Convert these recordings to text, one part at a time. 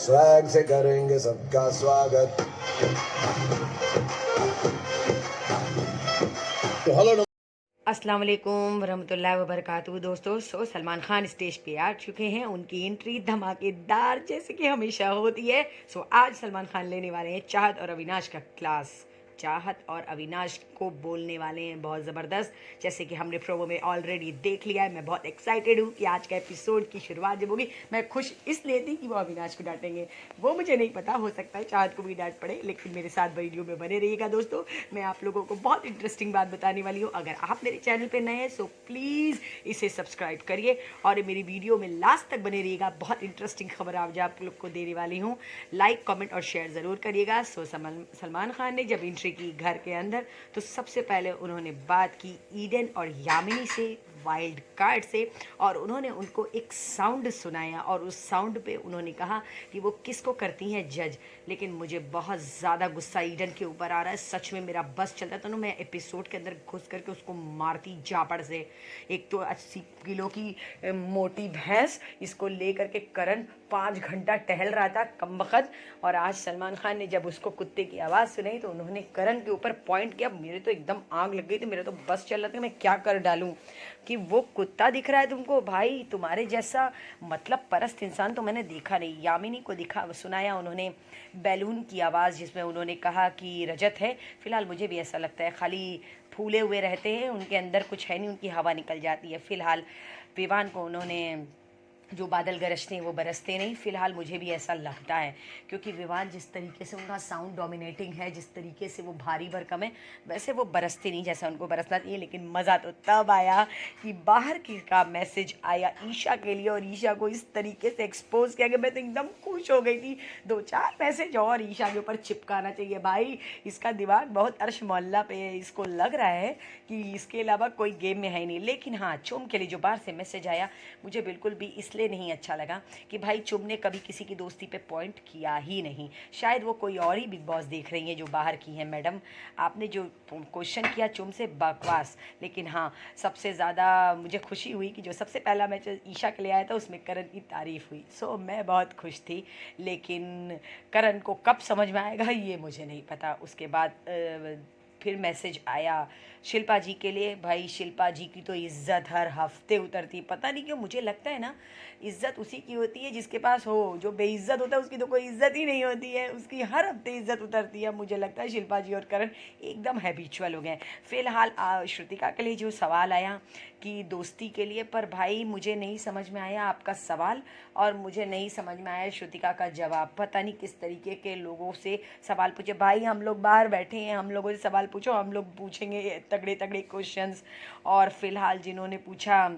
Swag से करेंगे सबका स्वागत। तो हेलो अस्सलाम वालेकुम वरहमतुल्लाहि वबरकातुहू। दोस्तों सलमान खान स्टेज पे आ चुके हैं। उनकी एंट्री धमाकेदार जैसे कि हमेशा होती है। आज सलमान खान लेने वाले हैं चाहत और अविनाश का क्लास। चाहत और अविनाश को बोलने वाले हैं बहुत ज़बरदस्त, जैसे कि हमने प्रोमो में ऑलरेडी देख लिया है। मैं बहुत एक्साइटेड हूँ कि आज का एपिसोड की शुरुआत जब होगी। मैं खुश इसलिए थी कि वो अविनाश को डांटेंगे, वो मुझे नहीं पता, हो सकता है चाहत को भी डांट पड़े, लेकिन मेरे साथ वीडियो में बने रहिएगा। दोस्तों मैं आप लोगों को बहुत इंटरेस्टिंग बात बताने वाली हूँ। अगर आप मेरे चैनल पर नए हैं सो प्लीज़ इसे सब्सक्राइब करिए और मेरी वीडियो में लास्ट तक बने रहिएगा। बहुत इंटरेस्टिंग खबर आप लोग को देने वाली हूँ। लाइक कमेंट और शेयर ज़रूर करिएगा। सलमान खान ने जब एंट्री की घर के अंदर तो सबसे पहले उन्होंने बात की ईडन और यामिनी से, वाइल्ड कार्ड से, और उन्होंने उनको एक साउंड सुनाया और उस साउंड पे उन्होंने कहा कि वो किसको करती हैं जज। लेकिन मुझे बहुत ज़्यादा गुस्सा ईडन के ऊपर आ रहा है। सच में मेरा बस चलता है तो ना मैं एपिसोड के अंदर घुस करके उसको मारती जापड़ से। एक तो 80 किलो की मोटी भैंस, इसको ले करके करण 5 घंटा टहल रहा था कमबख्त, और आज सलमान खान ने जब उसको कुत्ते की आवाज़ सुनाई तो उन्होंने करण के ऊपर पॉइंट किया। मेरे तो एकदम आग लग गई थी, मेरा तो बस चल रहा था मैं क्या कर डालूं कि वो कुत्ता दिख रहा है तुमको। भाई तुम्हारे जैसा मतलब परस्त इंसान तो मैंने देखा नहीं। यामिनी को सुनाया उन्होंने बैलून की आवाज़, जिसमें उन्होंने कहा कि रजत है। फ़िलहाल मुझे भी ऐसा लगता है खाली फूले हुए रहते हैं, उनके अंदर कुछ है नहीं, उनकी हवा निकल जाती है। फ़िलहाल विवान को उन्होंने जो बादल गरजते हैं वो बरसते नहीं, फ़िलहाल मुझे भी ऐसा लगता है, क्योंकि विवान जिस तरीके से उनका साउंड डोमिनेटिंग है, जिस तरीके से वो भारी भरकम है, वैसे वो बरसते नहीं जैसा उनको बरसना चाहिए। लेकिन मज़ा तो तब आया कि बाहर की का मैसेज आया ईशा के लिए और ईशा को इस तरीके से एक्सपोज किया कि मैं तो एकदम खुश हो गई थी। 2-4 मैसेज और ईशा के ऊपर चिपकाना चाहिए भाई, इसका दिमाग बहुत अर्श मोहल्ला पे है। इसको लग रहा है कि इसके अलावा कोई गेम में है ही नहीं। लेकिन हाँ, चुम के लिए जो बाहर से मैसेज आया मुझे बिल्कुल भी इसलिए नहीं अच्छा लगा कि भाई चुम ने कभी किसी की दोस्ती पे पॉइंट किया ही नहीं। शायद वो कोई और ही बिग बॉस देख रही हैं जो बाहर की हैं। मैडम आपने जो क्वेश्चन किया चुम से बकवास, लेकिन हाँ सबसे ज़्यादा मुझे खुशी हुई कि जो सबसे पहला मैच ईशा के लिए आया था उसमें करण की तारीफ़ हुई। मैं बहुत खुश थी। लेकिन करण को कब समझ में आएगा ये मुझे नहीं पता। उसके बाद फिर मैसेज आया शिल्पा जी के लिए। भाई शिल्पा जी की तो इज़्ज़त हर हफ्ते उतरती, पता नहीं क्यों मुझे लगता है ना इज़्ज़त उसी की होती है जिसके पास हो। जो बेइज्जत होता है उसकी तो कोई इज़्ज़त ही नहीं होती है, उसकी हर हफ्ते इज़्ज़त उतरती है। मुझे लगता है शिल्पा जी और करण एकदम हैबिचुअल हो गए। फ़िलहाल श्रुतिका के लिए जो सवाल आया कि दोस्ती के लिए, पर भाई मुझे नहीं समझ में आया आपका सवाल और मुझे नहीं समझ में आया श्रुतिका का जवाब। पता नहीं किस तरीके के लोगों से सवाल पूछे। भाई हम लोग बाहर बैठे हैं, हम लोगों से सवाल पूछो, हम लोग पूछेंगे तगड़े तगड़े क्वेश्चंस। और फिलहाल जिन्होंने पूछा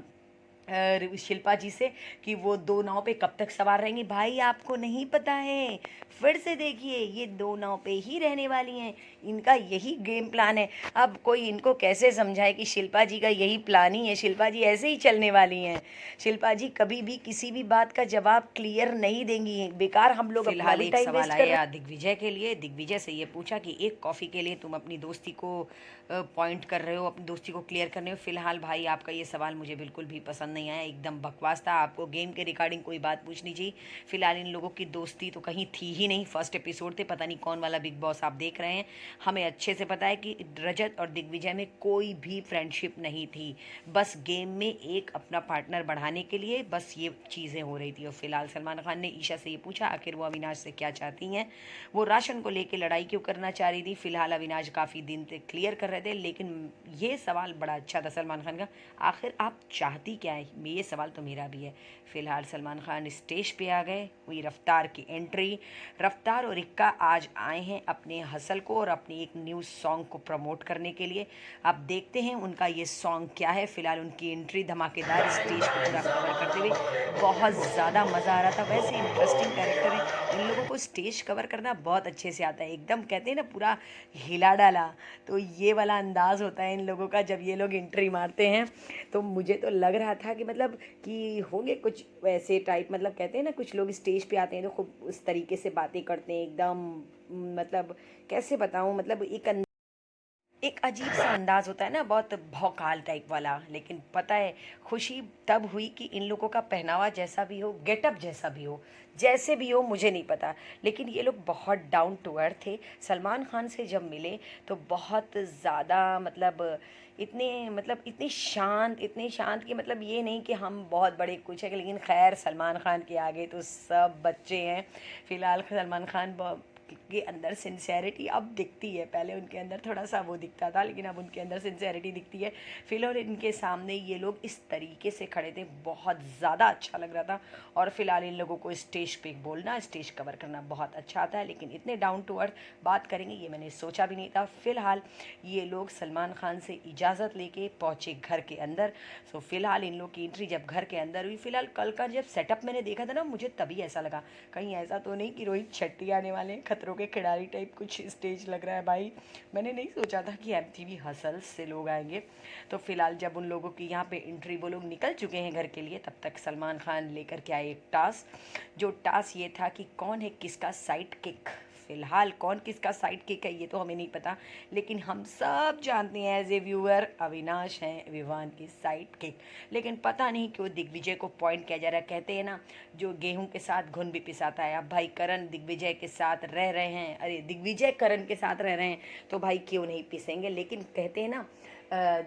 शिल्पा जी से कि वो 2 नाव पे कब तक सवार रहेंगी, भाई आपको नहीं पता है, फिर से देखिए ये 2 नाव पे ही रहने वाली हैं, इनका यही गेम प्लान है। अब कोई इनको कैसे समझाए कि शिल्पा जी का यही प्लान ही है, शिल्पा जी ऐसे ही चलने वाली हैं। शिल्पा जी कभी भी किसी भी बात का जवाब क्लियर नहीं देंगी, बेकार हम लोग अपना भी टाइम वेस्ट कर रहे हैं। दिग्विजय के लिए, दिग्विजय से ये पूछा कि एक कॉफ़ी के लिए तुम अपनी दोस्ती को पॉइंट कर रहे हो, अपनी दोस्ती को क्लियर करने हो। फिलहाल भाई आपका ये सवाल मुझे बिल्कुल भी पसंद नहीं आया, एकदम बकवास था। आपको गेम के रिगार्डिंग कोई बात पूछनी चाहिए। फिलहाल इन लोगों की दोस्ती तो कहीं थी ही नहीं। फर्स्ट एपिसोड थे, पता नहीं कौन वाला बिग बॉस आप देख रहे हैं। हमें अच्छे से पता है कि रजत और दिग्विजय में कोई भी फ्रेंडशिप नहीं थी, बस गेम में एक अपना पार्टनर बढ़ाने के लिए बस ये चीज़ें हो रही थी। और फिलहाल सलमान खान ने ईशा से ये पूछा आखिर वो अविनाश से क्या चाहती हैं, वो राशन को लेकर लड़ाई क्यों करना चाह रही थी। फिलहाल अविनाश काफ़ी दिन तक क्लियर कर रहे थे, लेकिन ये सवाल बड़ा अच्छा था सलमान खान का, आखिर आप चाहती क्या है, ये सवाल तो मेरा भी है। फिलहाल सलमान खान स्टेज पे आ गए, हुई रफ्तार की एंट्री। रफ्तार और इक्का आज आए हैं अपने हसल को और अपने एक न्यू सॉन्ग को प्रमोट करने के लिए। आप देखते हैं उनका ये सॉन्ग क्या है। फिलहाल उनकी एंट्री धमाकेदार, स्टेज को पूरा कवर करते हुए बहुत ज़्यादा मज़ा आ रहा था। वैसे इंटरेस्टिंग कैरेक्टर है, इन लोगों को स्टेज कवर करना बहुत अच्छे से आता है, एकदम कहते हैं ना पूरा हिला डाला। तो ये वाला अंदाज़ होता है इन लोगों का जब ये लोग एंट्री मारते हैं। तो मुझे तो लग रहा था कि मतलब कि होंगे कुछ वैसे टाइप, मतलब कहते हैं ना कुछ लोग स्टेज पे आते हैं तो खूब उस तरीके से बातें करते हैं एकदम, मतलब कैसे बताऊं, मतलब एक एक अजीब सा अंदाज होता है ना, बहुत भौकाल टाइप वाला। लेकिन पता है खुशी तब हुई कि इन लोगों का पहनावा जैसा भी हो, गेटअप जैसा भी हो, जैसे भी हो मुझे नहीं पता, लेकिन ये लोग बहुत डाउन टू अर्थ थे। सलमान खान से जब मिले तो बहुत ज़्यादा इतने शांत, इतने शांत कि मतलब ये नहीं कि हम बहुत बड़े कुछ है, लेकिन खैर सलमान खान के आगे तो सब बच्चे हैं। फ़िलहाल सलमान खान के अंदर सिंसेरिटी अब दिखती है, पहले उनके अंदर थोड़ा सा वो दिखता था, लेकिन अब उनके अंदर सिंसेरिटी दिखती है। फिलहाल इनके सामने ये लोग इस तरीके से खड़े थे, बहुत ज़्यादा अच्छा लग रहा था। और फिलहाल इन लोगों को स्टेज पे बोलना, स्टेज कवर करना बहुत अच्छा आता है, लेकिन इतने डाउन टू अर्थ बात करेंगे ये मैंने सोचा भी नहीं था। फिलहाल ये लोग सलमान खान से इजाज़त लेके पहुँचे घर के अंदर। सो फिलहाल इन लोग की एंट्री जब घर के अंदर हुई, फिलहाल कल का जब सेटअप मैंने देखा था ना, मुझे तभी ऐसा लगा कहीं ऐसा तो नहीं कि रोहित शेट्टी आने वाले हैं, खतरों के खिलाड़ी टाइप कुछ स्टेज लग रहा है भाई। मैंने नहीं सोचा था कि MTV हसल्स से लोग आएंगे। तो फिलहाल जब उन लोगों की यहाँ पे एंट्री, वो लोग निकल चुके हैं घर के लिए, तब तक सलमान खान लेकर के आए एक टास्क। जो टास्क ये था कि कौन है किसका साइड किक। फिलहाल कौन किसका साइड किक है ये तो हमें नहीं पता, लेकिन हम सब जानते हैं एज ए व्यूअर अविनाश हैं विवान की साइड किक। लेकिन पता नहीं क्यों दिग्विजय को पॉइंट किया जा रहा है। कहते हैं ना, जो गेहूं के साथ घुन भी पिसाता है। अब भाई करण दिग्विजय के साथ रह रहे हैं, अरे दिग्विजय करण के साथ रह रहे हैं, तो भाई क्यों नहीं पिसेंगे। लेकिन कहते हैं ना,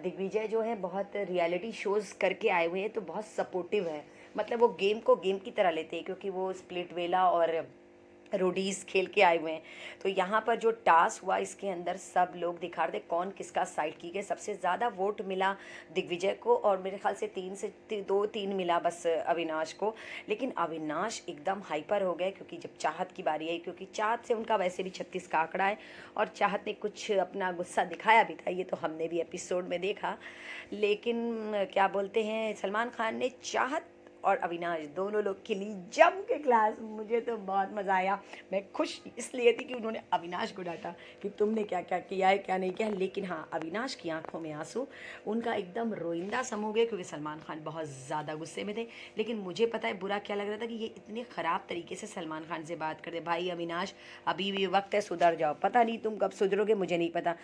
दिग्विजय जो है बहुत रियलिटी शोज़ करके आए हुए हैं, तो बहुत सपोर्टिव है। मतलब वो गेम को गेम की तरह लेते हैं, क्योंकि वो स्प्लिट वेला और रोडीज खेल के आए हुए हैं। तो यहाँ पर जो टास्क हुआ, इसके अंदर सब लोग दिखा रहे थे कौन किसका साइड की है। सबसे ज़्यादा वोट मिला दिग्विजय को, और मेरे ख्याल से 2-3 मिला बस अविनाश को। लेकिन अविनाश एकदम हाइपर हो गए, क्योंकि जब चाहत की बारी आई, क्योंकि चाहत से उनका वैसे भी 36 का आंकड़ा है, और चाहत ने कुछ अपना गुस्सा दिखाया भी था, ये तो हमने भी एपिसोड में देखा। लेकिन क्या बोलते हैं, सलमान खान ने चाहत और अविनाश दोनों लोग के लिए जम के क्लास। मुझे तो बहुत मज़ा आया। मैं खुश इसलिए थी कि उन्होंने अविनाश को डांटा कि तुमने क्या क्या किया है क्या नहीं किया। लेकिन हाँ, अविनाश की आंखों में आंसू, उनका एकदम रोइंदा सम हो गया, क्योंकि सलमान खान बहुत ज़्यादा गुस्से में थे। लेकिन मुझे पता है बुरा क्या लग रहा था कि ये इतने ख़राब तरीके से सलमान खान से बात करते। भाई अविनाश, अभी भी वक्त है, सुधर जाओ। पता नहीं तुम कब सुधरोगे, मुझे नहीं पता।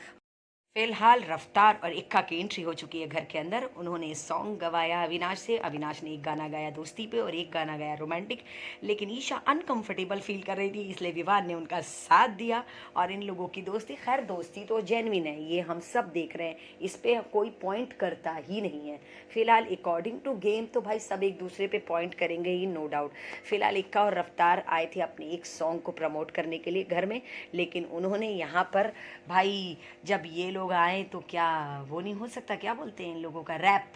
फिलहाल रफ्तार और इक्का की एंट्री हो चुकी है घर के अंदर। उन्होंने सॉन्ग गवाया अविनाश से। अविनाश ने एक गाना गाया दोस्ती पे और एक गाना गाया रोमांटिक। लेकिन ईशा अनकंफर्टेबल फील कर रही थी, इसलिए विवान ने उनका साथ दिया। और इन लोगों की दोस्ती, खैर दोस्ती तो जेन्युइन है, ये हम सब देख रहे हैं, इस पर कोई पॉइंट करता ही नहीं है। फिलहाल अकॉर्डिंग टू गेम तो भाई सब एक दूसरे पे पॉइंट करेंगे ही, नो डाउट। फिलहाल इक्का और रफ्तार आए थे अपने एक सॉन्ग को प्रमोट करने के लिए घर में। लेकिन उन्होंने यहाँ पर भाई, जब ये लोग आए तो क्या वो नहीं हो सकता, क्या बोलते हैं इन लोगों का, रैप।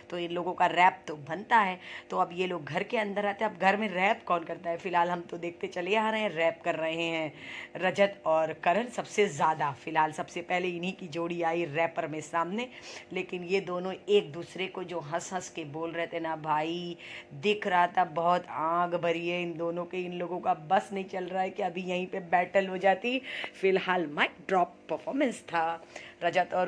तो इन लोगों का रैप तो बनता है। तो अब ये लोग घर के अंदर आते हैं, अब घर में रैप कौन करता है। फिलहाल हम तो देखते चले आ रहे हैं, रैप कर रहे हैं रजत और करण सबसे ज़्यादा। फिलहाल सबसे पहले इन्हीं की जोड़ी आई रैपर में सामने। लेकिन ये दोनों एक दूसरे को जो हंस हंस के बोल रहे थे ना भाई, दिख रहा था बहुत आग भरी है इन दोनों के। इन लोगों का बस नहीं चल रहा है कि अभी यहीं पे बैटल हो जाती। फिलहाल माइक ड्रॉप परफॉर्मेंस था रजत और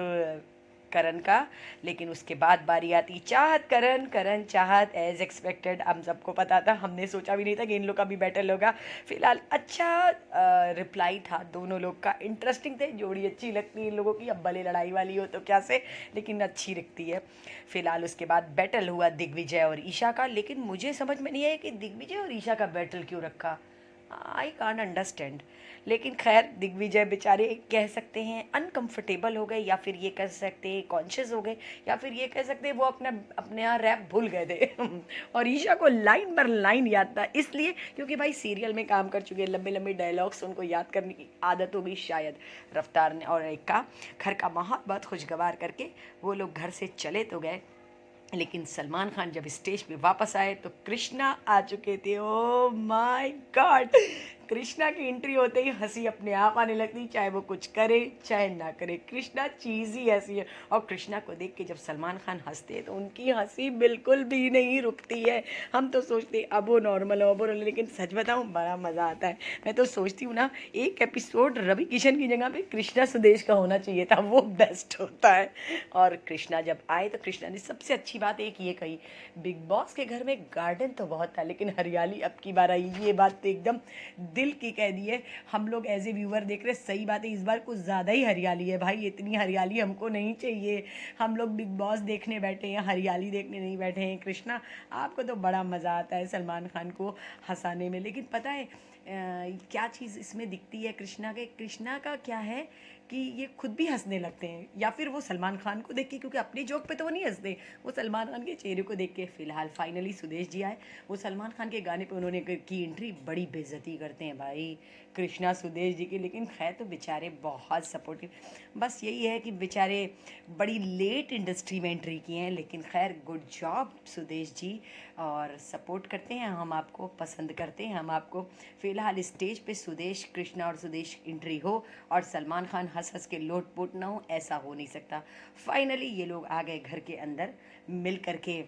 करण का। लेकिन उसके बाद बारी आती चाहत करण, करण चाहत, एज एक्सपेक्टेड हम सबको पता था, हमने सोचा भी नहीं था कि इन लोग का भी बैटल होगा। फिलहाल अच्छा रिप्लाई था दोनों लोग का, इंटरेस्टिंग थे, जोड़ी अच्छी लगती है इन लोगों की। अब भले लड़ाई वाली हो तो क्या से, लेकिन अच्छी दिखती है। फिलहाल उसके बाद बैटल हुआ दिग्विजय और ईशा का। लेकिन मुझे समझ में नहीं आया कि दिग्विजय और ईशा का बैटल क्यों रखा, आई कांट अंडरस्टैंड। लेकिन खैर दिग्विजय बेचारे कह सकते हैं अनकंफर्टेबल हो गए, या फिर ये कह सकते हैं कॉन्शियस हो गए, या फिर ये कह सकते हैं वो अपने यहाँ रैप भूल गए थे और ईशा को लाइन पर लाइन याद था, इसलिए क्योंकि भाई सीरियल में काम कर चुके हैं, लंबे लंबे डायलॉग्स उनको याद करने की आदत हो गई शायद रफ्तार ने और एक का। घर का माहौल बहुत खुशगवार करके वो लोग घर से चले तो गए। लेकिन सलमान खान जब स्टेज पे वापस आए तो कृष्णा आ चुके थे। ओ माय गॉड, कृष्णा की एंट्री होते ही हंसी अपने आप आने लगती, चाहे वो कुछ करे चाहे ना करे। कृष्णा चीज़ ही ऐसी है। और कृष्णा को देख के जब सलमान खान हंसते हैं तो उनकी हंसी बिल्कुल भी नहीं रुकती है। हम तो सोचते अब वो नॉर्मल हो, लेकिन सच बताऊँ बड़ा मज़ा आता है। मैं तो सोचती हूँ ना, एक एपिसोड रवि किशन की जगह पे कृष्णा सुदेश का होना चाहिए था, वो बेस्ट होता है। और कृष्णा जब आए तो कृष्णा ने सबसे अच्छी बात एक ये कही, बिग बॉस के घर में गार्डन तो बहुत था लेकिन हरियाली अब की बार आई। ये बात तो एकदम दिल की कह दी है। हम लोग एज ए व्यूअर देख रहे, सही बात है, इस बार कुछ ज़्यादा ही हरियाली है भाई, इतनी हरियाली हमको नहीं चाहिए। हम लोग बिग बॉस देखने बैठे हैं, हरियाली देखने नहीं बैठे हैं। कृष्णा, आपको तो बड़ा मज़ा आता है सलमान खान को हंसाने में, लेकिन पता है क्या चीज़ इसमें दिखती है कृष्णा का क्या है कि ये खुद भी हंसने लगते हैं, या फिर वो सलमान खान को देख के, क्योंकि अपनी जोक पे तो वो नहीं हंसते, वो सलमान खान के चेहरे को देख के। फिलहाल फाइनली सुदेश जी आए, वो सलमान खान के गाने पे उन्होंने की एंट्री, बड़ी बेइज्जती करते हैं भाई कृष्णा सुदेश जी की, लेकिन खैर तो बेचारे बहुत सपोर्टिव। बस यही है कि बेचारे बड़ी लेट इंडस्ट्री में एंट्री किए हैं, लेकिन खैर गुड जॉब सुदेश जी, और सपोर्ट करते हैं हम, आपको पसंद करते हैं हम आपको। फिलहाल स्टेज पे सुदेश, कृष्णा और सुदेश एंट्री हो और सलमान खान हंस हंस के लोटपोट ना हो, ऐसा हो नहीं सकता। फाइनली ये लोग आ गए घर के अंदर मिल करके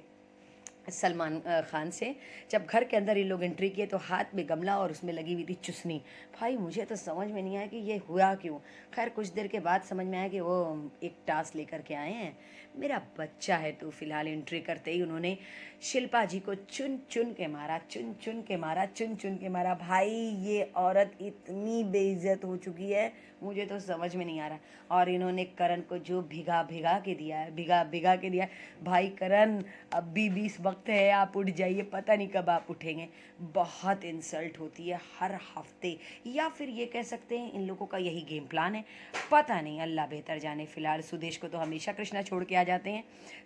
सलमान खान से। जब घर के अंदर ये लोग एंट्री किए तो हाथ में गमला और उसमें लगी हुई थी चुसनी। भाई मुझे तो समझ में नहीं आया कि ये हुआ क्यों। खैर कुछ देर के बाद समझ में आया कि वो एक टास्क लेकर के आए हैं, मेरा बच्चा है। तो फिलहाल एंट्री करते ही उन्होंने शिल्पा जी को चुन चुन के मारा, चुन चुन के मारा, चुन चुन के मारा। भाई ये औरत इतनी बेइज्जत हो चुकी है, मुझे तो समझ में नहीं आ रहा। और इन्होंने करण को जो भिगा भिगा के दिया है, भिगा भिगा के दिया है। भाई करण, अब भी 20 वक्त है, आप उठ जाइए, पता नहीं कब आप उठेंगे। बहुत इंसल्ट होती है हर हफ्ते, या फिर ये कह सकते हैं इन लोगों का यही गेम प्लान है, पता नहीं, अल्लाह बेहतर जाने। फिलहाल सुदेश को तो हमेशा कृष्णा छोड़ के आ जाते हैं।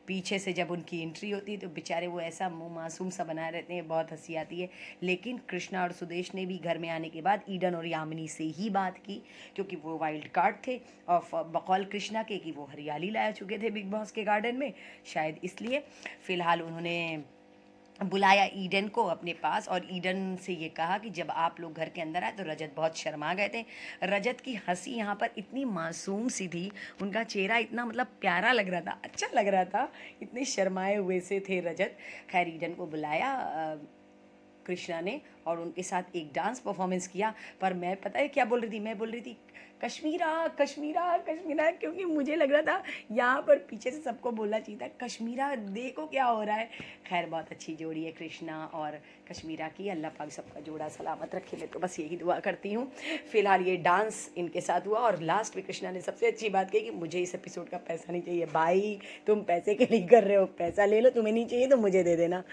पीछे से जब उनकी एंट्री होती है तो बेचारे वो ऐसा मुंह मासूम सा बनाए रहते हैं, बहुत हंसी आती है। लेकिन कृष्णा और सुदेश ने भी घर में आने के बाद ईडन और यामिनी से ही बात की, क्योंकि वो वाइल्ड कार्ड थे, और बकौल कृष्णा के कि वो हरियाली ला चुके थे बिग बॉस के गार्डन में, शायद इसलिए। फिलहाल उन्होंने बुलाया ईडन को अपने पास, और ईडन से ये कहा कि जब आप लोग घर के अंदर आए तो रजत बहुत शर्मा गए थे। रजत की हंसी यहाँ पर इतनी मासूम सी थी, उनका चेहरा इतना मतलब प्यारा लग रहा था, अच्छा लग रहा था, इतने शर्माए हुए से थे रजत। खैर ईडन को बुलाया कृष्णा ने, और उनके साथ एक डांस परफॉर्मेंस किया। पर मैं पता है क्या बोल रही थी, मैं बोल रही थी कश्मीरा कश्मीरा कश्मीरा, क्योंकि मुझे लग रहा था यहाँ पर पीछे से सबको बोलना चाहिए था कश्मीरा, देखो क्या हो रहा है। खैर बहुत अच्छी जोड़ी है कृष्णा और कश्मीरा की, अल्लाह पाक सबका जोड़ा सलामत रखे, मैं तो बस यही दुआ करती हूँ। फिलहाल ये डांस इनके साथ हुआ, और लास्ट में कृष्णा ने सबसे अच्छी बात कही कि मुझे इस एपिसोड का पैसा नहीं चाहिए। भाई तुम पैसे के लिए कर रहे हो, पैसा ले लो, तुम्हें नहीं चाहिए तो मुझे दे देना।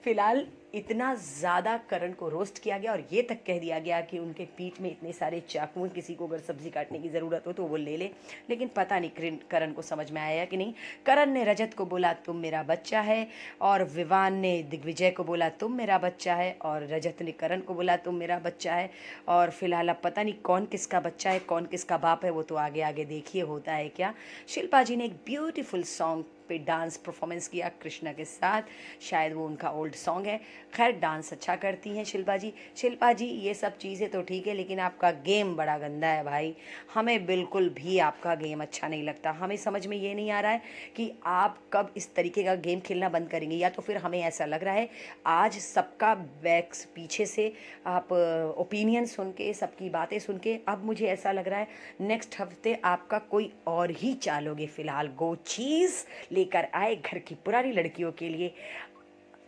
फिलहाल इतना ज़्यादा करण को रोस्ट किया गया, और ये तक कह दिया गया कि उनके पीठ में इतने सारे चाकू हैं, किसी को अगर सब्जी काटने की ज़रूरत हो तो वो ले ले। लेकिन पता नहीं करण को समझ में आया कि नहीं। करण ने रजत को बोला तुम मेरा बच्चा है, और विवान ने दिग्विजय को बोला तुम मेरा बच्चा है, और रजत ने करण को बोला तुम मेरा बच्चा है। और फिलहाल अब पता नहीं कौन किसका बच्चा है, कौन किसका बाप है, वो तो आगे आगे देखिए होता है क्या। शिल्पा जी ने एक ब्यूटीफुल सॉन्ग पे डांस परफॉर्मेंस किया कृष्णा के साथ, शायद वो उनका ओल्ड सॉन्ग है। खैर डांस अच्छा करती हैं शिल्पा जी। शिल्पा जी ये सब चीज़ें तो ठीक है, लेकिन आपका गेम बड़ा गंदा है भाई, हमें बिल्कुल भी आपका गेम अच्छा नहीं लगता। हमें समझ में ये नहीं आ रहा है कि आप कब इस तरीके का गेम खेलना बंद करेंगे, या तो फिर हमें ऐसा लग रहा है आज सबका बैक्स पीछे से आप ओपिनियन सुन के, सबकी बातें सुन के, अब मुझे ऐसा लग रहा है नेक्स्ट हफ्ते आपका कोई और ही चालोगे। फिलहाल गो चीज़ लेकर आए घर की पुरानी लड़कियों के लिए,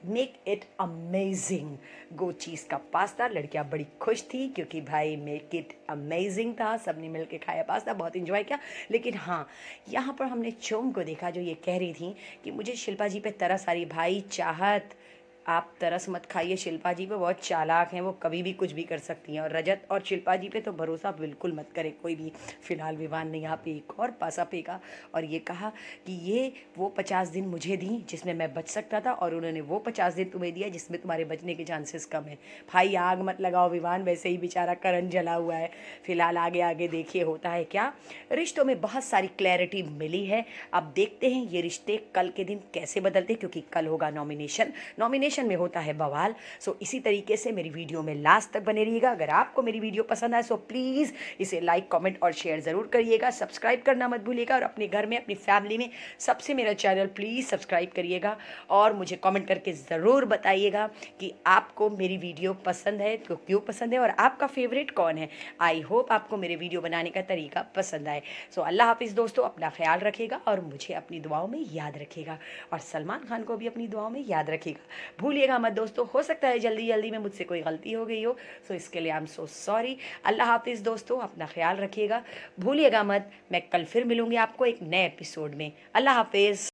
मेक इट अमेजिंग। गो चीज़ का पास्ता, लड़कियां बड़ी खुश थी क्योंकि भाई मेक इट अमेजिंग था, सबने मिल के खाया पास्ता, बहुत इंजॉय किया। लेकिन हाँ, यहाँ पर हमने चोम को देखा जो ये कह रही थी कि मुझे शिल्पा जी पे तरस आ रही। भाई चाहत, आप तरस मत खाइए, शिल्पा जी पे बहुत चालाक हैं, वो कभी भी कुछ भी कर सकती हैं। और रजत और शिल्पा जी पे तो भरोसा बिल्कुल मत करें कोई भी। फिलहाल विवान ने यहाँ पे एक और पासा फेंका और ये कहा कि ये वो 50 दिन मुझे दी जिसमें मैं बच सकता था, और उन्होंने वो 50 दिन तुम्हें दिया जिसमें तुम्हारे बचने के चांसेस कम है। भाई आग मत लगाओ विवान, वैसे ही बेचारा करण जला हुआ है। फिलहाल आगे आगे देखिए होता है क्या। रिश्तों में बहुत सारी क्लैरिटी मिली है, अब देखते हैं ये रिश्ते कल के दिन कैसे बदलते हैं, क्योंकि कल होगा नॉमिनेशन में होता है बवाल। सो इसी तरीके से मेरी वीडियो में लास्ट तक बने रहिएगा। अगर आपको मेरी वीडियो पसंद आए सो प्लीज़ इसे लाइक, कमेंट और शेयर ज़रूर करिएगा। सब्सक्राइब करना मत भूलिएगा, और अपने घर में, अपनी फैमिली में सबसे मेरा चैनल प्लीज़ सब्सक्राइब करिएगा, और मुझे कमेंट करके ज़रूर बताइएगा कि आपको मेरी वीडियो पसंद है तो क्यों पसंद है, और आपका फेवरेट कौन है। आई होप आपको मेरे वीडियो बनाने का तरीका पसंद आए। सो अल्लाह हाफिज़ दोस्तों, अपना ख्याल रखिएगा और मुझे अपनी दुआओं में याद रखिएगा, और सलमान खान को भी अपनी दुआओं में याद रखिएगा। भूलिएगा मत दोस्तों, हो सकता है जल्दी जल्दी में मुझसे कोई गलती हो गई हो, सो इसके लिए आई एम सो सॉरी। अल्लाह हाफिज़ दोस्तों, अपना ख्याल रखिएगा, भूलिएगा मत। मैं कल फिर मिलूँगी आपको एक नए एपिसोड में। अल्लाह हाफिज़।